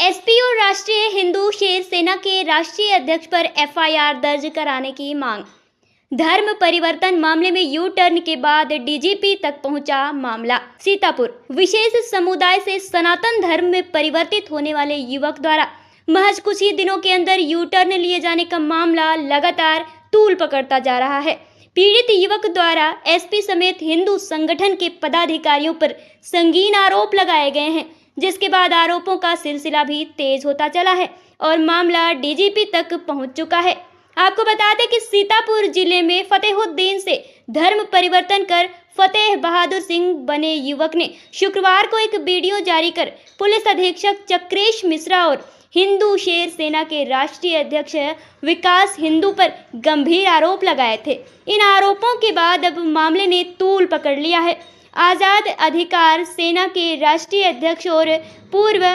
SP और राष्ट्रीय हिंदू शेर सेना के राष्ट्रीय अध्यक्ष पर एफआईआर दर्ज कराने की मांग। धर्म परिवर्तन मामले में यू टर्न के बाद डीजीपी तक पहुंचा मामला। सीतापुर विशेष समुदाय से सनातन धर्म में परिवर्तित होने वाले युवक द्वारा महज कुछ ही दिनों के अंदर यू टर्न लिए जाने का मामला लगातार तूल पकड़ता जा रहा है। पीड़ित युवक द्वारा एसपी समेत हिंदू संगठन के पदाधिकारियों पर संगीन आरोप लगाए गए हैं, जिसके बाद आरोपों का सिलसिला भी तेज होता चला है और मामला डीजीपी तक पहुंच चुका है। आपको बता दें कि सीतापुर जिले में फतेहुद्दीन से धर्म परिवर्तन कर फतेह बहादुर सिंह बने युवक ने शुक्रवार को एक वीडियो जारी कर पुलिस अधीक्षक चक्रेश मिश्रा और हिंदू शेर सेना के राष्ट्रीय अध्यक्ष विकास हिंदू पर गंभीर आरोप लगाए थे। इन आरोपों के बाद अब मामले ने तूल पकड़ लिया है। आजाद अधिकार सेना के राष्ट्रीय अध्यक्ष और पूर्व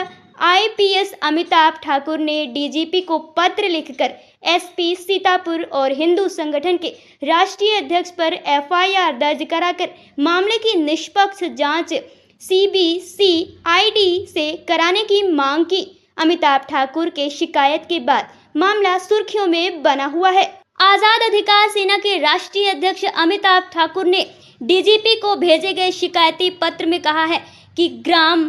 आईपीएस अमिताभ ठाकुर ने डीजीपी को पत्र लिखकर एसपी सीतापुर और हिंदू संगठन के राष्ट्रीय अध्यक्ष पर एफआईआर दर्ज कराकर मामले की निष्पक्ष जांच सीबीसीआईडी से कराने की मांग की। अमिताभ ठाकुर के शिकायत के बाद मामला सुर्खियों में बना हुआ है। आजाद अधिकार सेना के राष्ट्रीय अध्यक्ष अमिताभ ठाकुर ने डीजीपी को भेजे गए शिकायती पत्र में कहा है कि ग्राम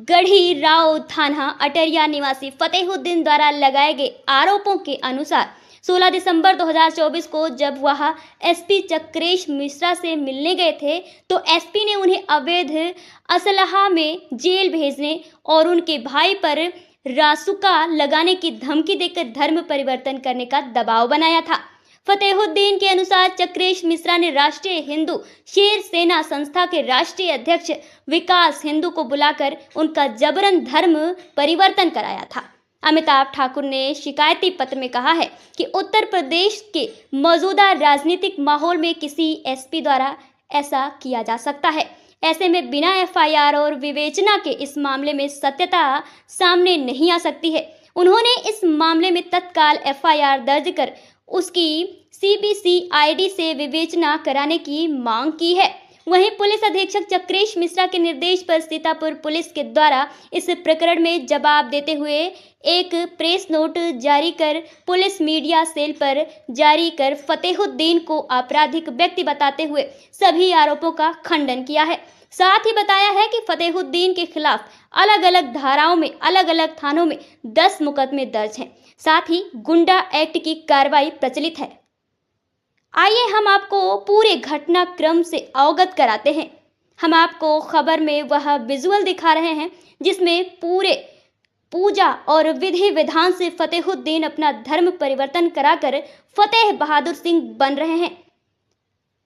गढ़ी राव थाना अटरिया निवासी फतेहुद्दीन द्वारा लगाए गए आरोपों के अनुसार 16 दिसंबर 2024 को जब वह एसपी चक्रेश मिश्रा से मिलने गए थे तो एसपी ने उन्हें अवैध असलहा में जेल भेजने और उनके भाई पर रासुका लगाने की धमकी देकर धर्म परिवर्तन करने का दबाव बनाया था। फतेहुद्दीन के अनुसार चक्रेश मिश्रा ने राष्ट्रीय हिंदू शेर सेना संस्था के राष्ट्रीय अध्यक्ष विकास हिंदू को बुलाकर उनका जबरन धर्म परिवर्तन कराया था। अमिताभ ठाकुर ने शिकायती पत्र में कहा है कि उत्तर प्रदेश के मौजूदा राजनीतिक माहौल में किसी एसपी द्वारा ऐसा किया जा सकता है। ऐसे में बिना एफआईआर और विवेचना के इस मामले में सत्यता सामने नहीं आ सकती है। उन्होंने इस मामले में तत्काल एफआईआर दर्ज कर उसकी सीबीसीआईडी से विवेचना कराने की मांग की है। वहीं पुलिस अधीक्षक चक्रेश मिश्रा के निर्देश पर सीतापुर पुलिस के द्वारा इस प्रकरण में जवाब देते हुए एक प्रेस नोट जारी कर पुलिस मीडिया सेल पर जारी कर फतेहुद्दीन को आपराधिक व्यक्ति बताते हुए सभी आरोपों का खंडन किया है। साथ ही बताया है कि फतेहुद्दीन के खिलाफ अलग अलग धाराओं में अलग अलग थानों में 10 मुकदमे दर्ज हैं। साथ ही गुंडा एक्ट की कार्रवाई प्रचलित है। आइए हम आपको पूरे घटनाक्रम से अवगत कराते हैं। हम आपको खबर में वह विजुअल दिखा रहे हैं जिसमें पूरे पूजा और विधि विधान से फतेहुद्दीन अपना धर्म परिवर्तन कराकर फतेह बहादुर सिंह बन रहे हैं।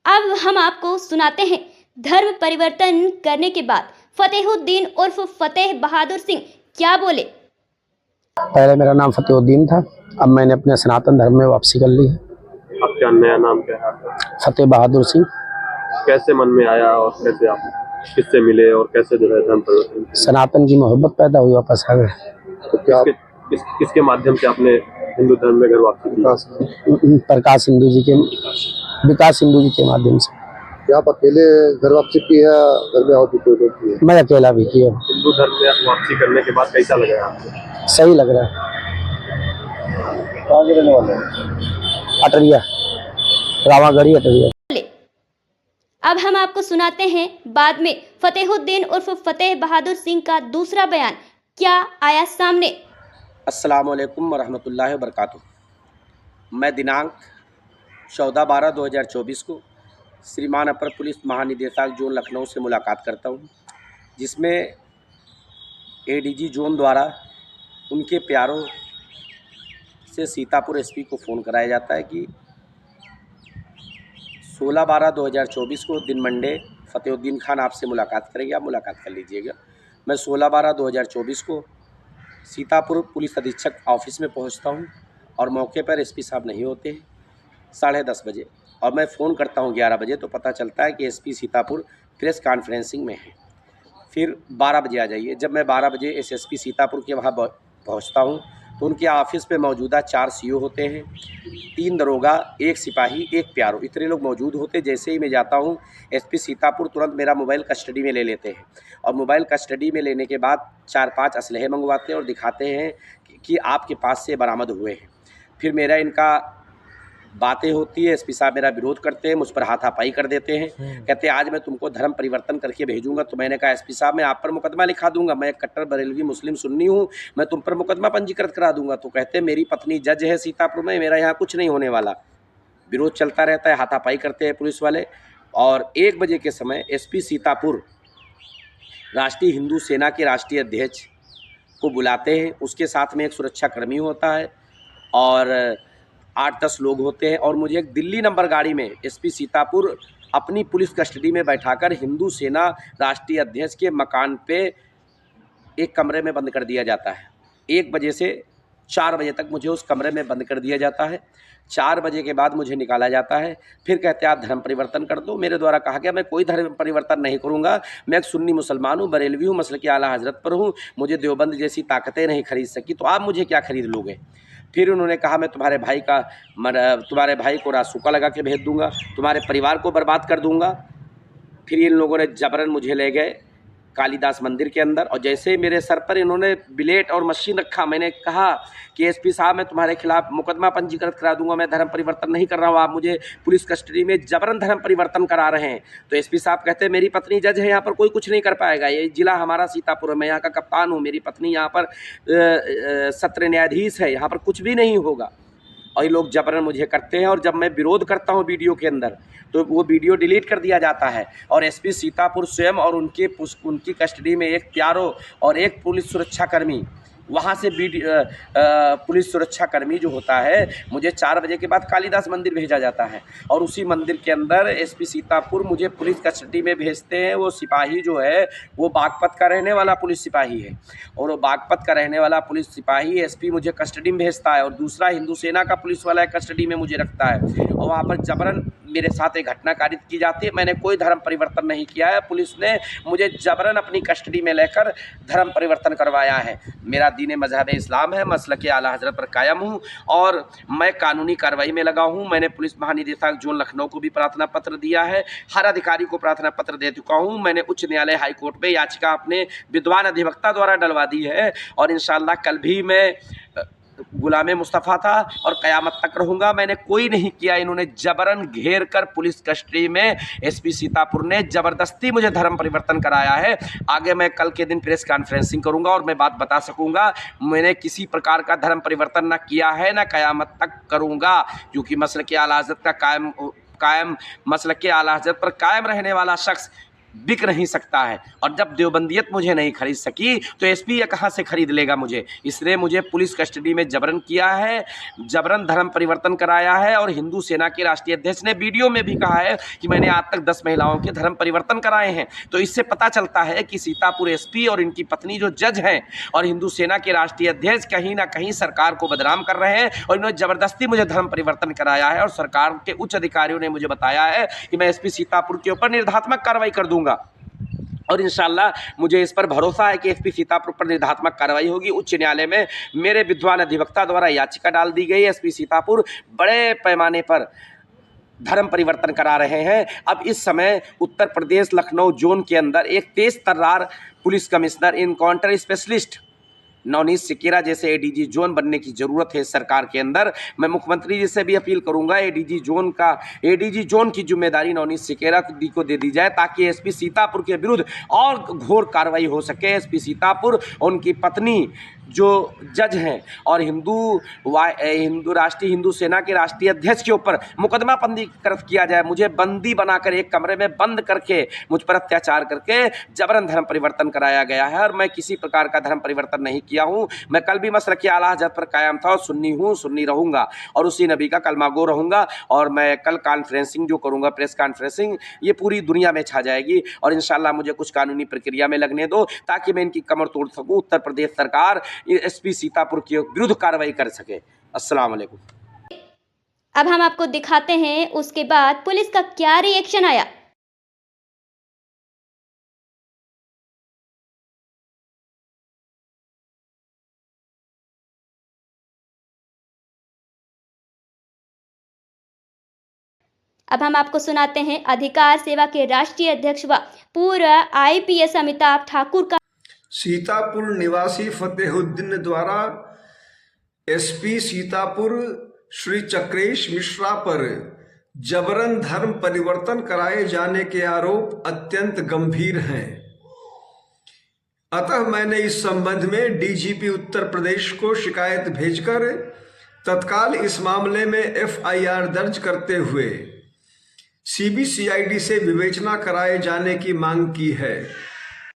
अब हम आपको सुनाते हैं धर्म परिवर्तन करने के बाद फतेहुद्दीन उर्फ फतेह बहादुर सिंह क्या बोले। पहले मेरा नाम फतेहुद्दीन था, अब मैंने अपने सनातन धर्म में वापसी कर ली है। आपका नया नाम क्या है? फतेह बहादुर सिंह। कैसे मन में आया और कैसे आप किससे मिले और कैसे जो है धर्म परिवर्तन? सनातन की मोहब्बत पैदा हुई, वापस आ गए। तो किसके माध्यम से आपने हिंदू धर्म में घर वापसी की? प्रकाश हिंदू जी के, विकास हिंदू जी के माध्यम से। क्या आप अकेले घर वापसी की है, घर में और भी कोई लोग किए? मैं अकेला भी किया। हिंदू धर्म में वापसी करने के बाद कैसा लगा आपको? सही लग रहा है। कहाँ के रहने वाले हैं? अटरिया, रावागढ़ी अटरिया। अब हम आपको सुनाते हैं बाद में फतेहुद्दीन उर्फ फतेह बहादुर सिंह का दूसरा बयान क्या आया सामने। अस्सलाम वालेकुम वरहमतुल्लाहि वबरकातुहू। मैं दिनांक 14/12/2024 को श्रीमान अपर पुलिस महानिदेशक जोन लखनऊ से मुलाकात करता हूं, जिसमें एडीजी जोन द्वारा उनके प्यारों से सीतापुर एसपी को फ़ोन कराया जाता है कि 16/12/2024 को दिन मंडे फतेहुद्दीन खान आपसे मुलाकात करेंगे, आप मुलाकात कर लीजिएगा। मैं 16/12/2024 को सीतापुर पुलिस अधीक्षक ऑफिस में पहुंचता हूं और मौके पर एसपी साहब नहीं होते हैं 10:30 बजे, और मैं फ़ोन करता हूं 11 बजे तो पता चलता है कि एसपी सीतापुर प्रेस कॉन्फ्रेंसिंग में है। फिर 12 बजे आ जाइए। जब मैं 12 बजे एसएसपी सीतापुर के वहाँ पहुँचता हूँ तो उनके ऑफिस पे मौजूदा 4 सीओ होते हैं, 3 दरोगा, 1 सिपाही, 1 पीआरओ, इतने लोग मौजूद होते। जैसे ही मैं जाता हूँ एसपी सीतापुर तुरंत मेरा मोबाइल कस्टडी में ले लेते हैं और मोबाइल कस्टडी में लेने के बाद 4-5 असलहे मंगवाते हैं और दिखाते हैं कि आपके पास से बरामद हुए हैं। फिर मेरा इनका बातें होती है, एसपी साहब मेरा विरोध करते हैं, मुझ पर हाथापाई कर देते हैं, कहते हैं आज मैं तुमको धर्म परिवर्तन करके भेजूंगा। तो मैंने कहा एसपी साहब मैं आप पर मुकदमा लिखा दूंगा, मैं एक कट्टर बरेलवी मुस्लिम सुन्नी हूँ, मैं तुम पर मुकदमा पंजीकृत करा दूंगा। तो कहते हैं मेरी पत्नी जज है सीतापुर में, मेरा यहाँ कुछ नहीं होने वाला। विरोध चलता रहता है, हाथापाई करते हैं पुलिस वाले। और 1 बजे के समय एसपी सीतापुर राष्ट्रीय हिंदू सेना के राष्ट्रीय अध्यक्ष को बुलाते हैं, उसके साथ में एक सुरक्षाकर्मी होता है और 8-10 लोग होते हैं और मुझे एक दिल्ली नंबर गाड़ी में एसपी सीतापुर अपनी पुलिस कस्टडी में बैठाकर हिंदू सेना राष्ट्रीय अध्यक्ष के मकान पे एक कमरे में बंद कर दिया जाता है। 1 बजे से 4 बजे तक मुझे उस कमरे में बंद कर दिया जाता है। 4 बजे के बाद मुझे निकाला जाता है। फिर कहते हैं आप धर्म परिवर्तन कर दो। मेरे द्वारा कहा गया मैं कोई धर्म परिवर्तन नहीं करूंगा, मैं एक सुन्नी मुसलमान हूँ, बरेलवी हूँ, मसलक आला हजरत पर हूँ, मुझे देवबंद जैसी ताकतें नहीं खरीद सकी, तो आप मुझे क्या खरीद लोगे। फिर उन्होंने कहा मैं तुम्हारे भाई को रासूका लगा के भेज दूंगा, तुम्हारे परिवार को बर्बाद कर दूंगा। फिर इन लोगों ने जबरन मुझे ले गए कालीदास मंदिर के अंदर और जैसे ही मेरे सर पर इन्होंने बिलेट और मशीन रखा, मैंने कहा कि एसपी साहब मैं तुम्हारे खिलाफ मुकदमा पंजीकृत करा दूंगा, मैं धर्म परिवर्तन नहीं कर रहा हूँ, आप मुझे पुलिस कस्टडी में जबरन धर्म परिवर्तन करा रहे हैं। तो एसपी साहब कहते हैं मेरी पत्नी जज है, यहाँ पर कोई कुछ नहीं कर पाएगा, ये जिला हमारा सीतापुर है, मैं यहाँ का कप्तान हूँ, मेरी पत्नी यहाँ पर सत्र न्यायाधीश है, यहाँ पर कुछ भी नहीं होगा। और ये लोग जबरन मुझे करते हैं और जब मैं विरोध करता हूँ वीडियो के अंदर तो वो वीडियो डिलीट कर दिया जाता है और एसपी सीतापुर स्वयं और उनकी कस्टडी में एक पीआरओ और एक पुलिस सुरक्षाकर्मी, वहाँ से पुलिस सुरक्षाकर्मी जो होता है मुझे 4 बजे के बाद कालीदास मंदिर भेजा जाता है और उसी मंदिर के अंदर एसपी सीतापुर मुझे पुलिस कस्टडी में भेजते हैं। वो सिपाही जो है वो बागपत का रहने वाला पुलिस सिपाही है और वो बागपत का रहने वाला पुलिस सिपाही एसपी मुझे कस्टडी में भेजता है और दूसरा हिंदू सेना का पुलिस वाला कस्टडी में मुझे रखता है और वहाँ पर जबरन मेरे साथ एक घटना कारित की जाती है। मैंने कोई धर्म परिवर्तन नहीं किया है, पुलिस ने मुझे जबरन अपनी कस्टडी में लेकर धर्म परिवर्तन करवाया है। मेरा दीन मजहब इस्लाम है, मसलक आला हजरत पर कायम हूँ और मैं कानूनी कार्रवाई में लगा हूँ। मैंने पुलिस महानिदेशक जोन लखनऊ को भी प्रार्थना पत्र दिया है, हर अधिकारी को प्रार्थना पत्र दे चुका हूँ। मैंने उच्च न्यायालय हाईकोर्ट में याचिका अपने विद्वान अधिवक्ता द्वारा डलवा दी है और इंशाअल्लाह कल भी मैं गुलाम मुस्तफ़ा था और क़यामत तक रहूँगा। मैंने कोई नहीं किया, इन्होंने जबरन घेर कर पुलिस कस्टडी में एसपी सीतापुर ने ज़बरदस्ती मुझे धर्म परिवर्तन कराया है। आगे मैं कल के दिन प्रेस कॉन्फ्रेंसिंग करूँगा और मैं बात बता सकूँगा मैंने किसी प्रकार का धर्म परिवर्तन ना किया है ना क़यामत तक करूँगा, क्योंकि मसलक आला हज़रत का मसलक आला हज़रत पर कायम रहने वाला शख्स बिक नहीं सकता है और जब देवबंदियत मुझे नहीं खरीद सकी तो एसपी ये कहाँ से खरीद लेगा मुझे। इसलिए मुझे पुलिस कस्टडी में जबरन किया है, जबरन धर्म परिवर्तन कराया है और हिंदू सेना के राष्ट्रीय अध्यक्ष ने वीडियो में भी कहा है कि मैंने आज तक 10 महिलाओं के धर्म परिवर्तन कराए हैं। तो इससे पता चलता है कि सीतापुर एसपी और इनकी पत्नी जो जज हैं और हिंदू सेना के राष्ट्रीय अध्यक्ष कहीं ना कहीं सरकार को बदनाम कर रहे हैं और इन्होंने ज़बरदस्ती मुझे धर्म परिवर्तन कराया है और सरकार के उच्च अधिकारियों ने मुझे बताया है कि मैं एसपी सीतापुर के ऊपर निर्धात्मक कार्रवाई कर दूंगा और इंशाअल्लाह मुझे इस पर भरोसा है कि एसपी सीतापुर पर निर्धात्मक कार्रवाई होगी। उच्च न्यायालय में मेरे विद्वान अधिवक्ता द्वारा याचिका डाल दी गई। एसपी सीतापुर बड़े पैमाने पर धर्म परिवर्तन करा रहे हैं। अब इस समय उत्तर प्रदेश लखनऊ जोन के अंदर एक तेज तर्रार police commissioner encounter specialist Navneet Sikera जैसे एडीजी जोन बनने की ज़रूरत है सरकार के अंदर। मैं मुख्यमंत्री जी से भी अपील करूंगा एडीजी जोन की जिम्मेदारी नवनीत सिकेरा को दे दी जाए ताकि एसपी सीतापुर के विरुद्ध और घोर कार्रवाई हो सके। एसपी सीतापुर उनकी पत्नी जो जज हैं और राष्ट्रीय हिंदू सेना के राष्ट्रीय अध्यक्ष के ऊपर मुकदमा पंजीकृत किया जाए। मुझे बंदी बनाकर एक कमरे में बंद करके मुझ पर अत्याचार करके जबरन धर्म परिवर्तन कराया गया है और मैं किसी प्रकार का धर्म परिवर्तन नहीं किया हूँ। मैं कल भी मसलक आला हज़रत पर कायम था और सुन्नी हूँ, सुन्नी रहूँगा और उसी नबी का कलमा गो रहूँगा। और मैं कल कॉन्फ्रेंसिंग जो करूँगा प्रेस कॉन्फ्रेंसिंग ये पूरी दुनिया में छा जाएगी और इंशाअल्लाह मुझे कुछ कानूनी प्रक्रिया में लगने दो ताकि मैं इनकी कमर तोड़ सकूँ, उत्तर प्रदेश सरकार एसपी सीतापुर के विरुद्ध कार्रवाई कर सके। अस्सलाम वालेकुम। अब हम आपको दिखाते हैं उसके बाद पुलिस का क्या रिएक्शन आया। अब हम आपको सुनाते हैं अधिकार सेवा के राष्ट्रीय अध्यक्ष व पूर्व IPS अमिताभ ठाकुर का। सीतापुर निवासी फतेहुद्दीन द्वारा SP सीतापुर श्री चक्रेश मिश्रा पर जबरन धर्म परिवर्तन कराए जाने के आरोप अत्यंत गंभीर हैं। अतः मैंने इस संबंध में DGP उत्तर प्रदेश को शिकायत भेजकर तत्काल इस मामले में FIR दर्ज करते हुए CBCID से विवेचना कराए जाने की मांग की है।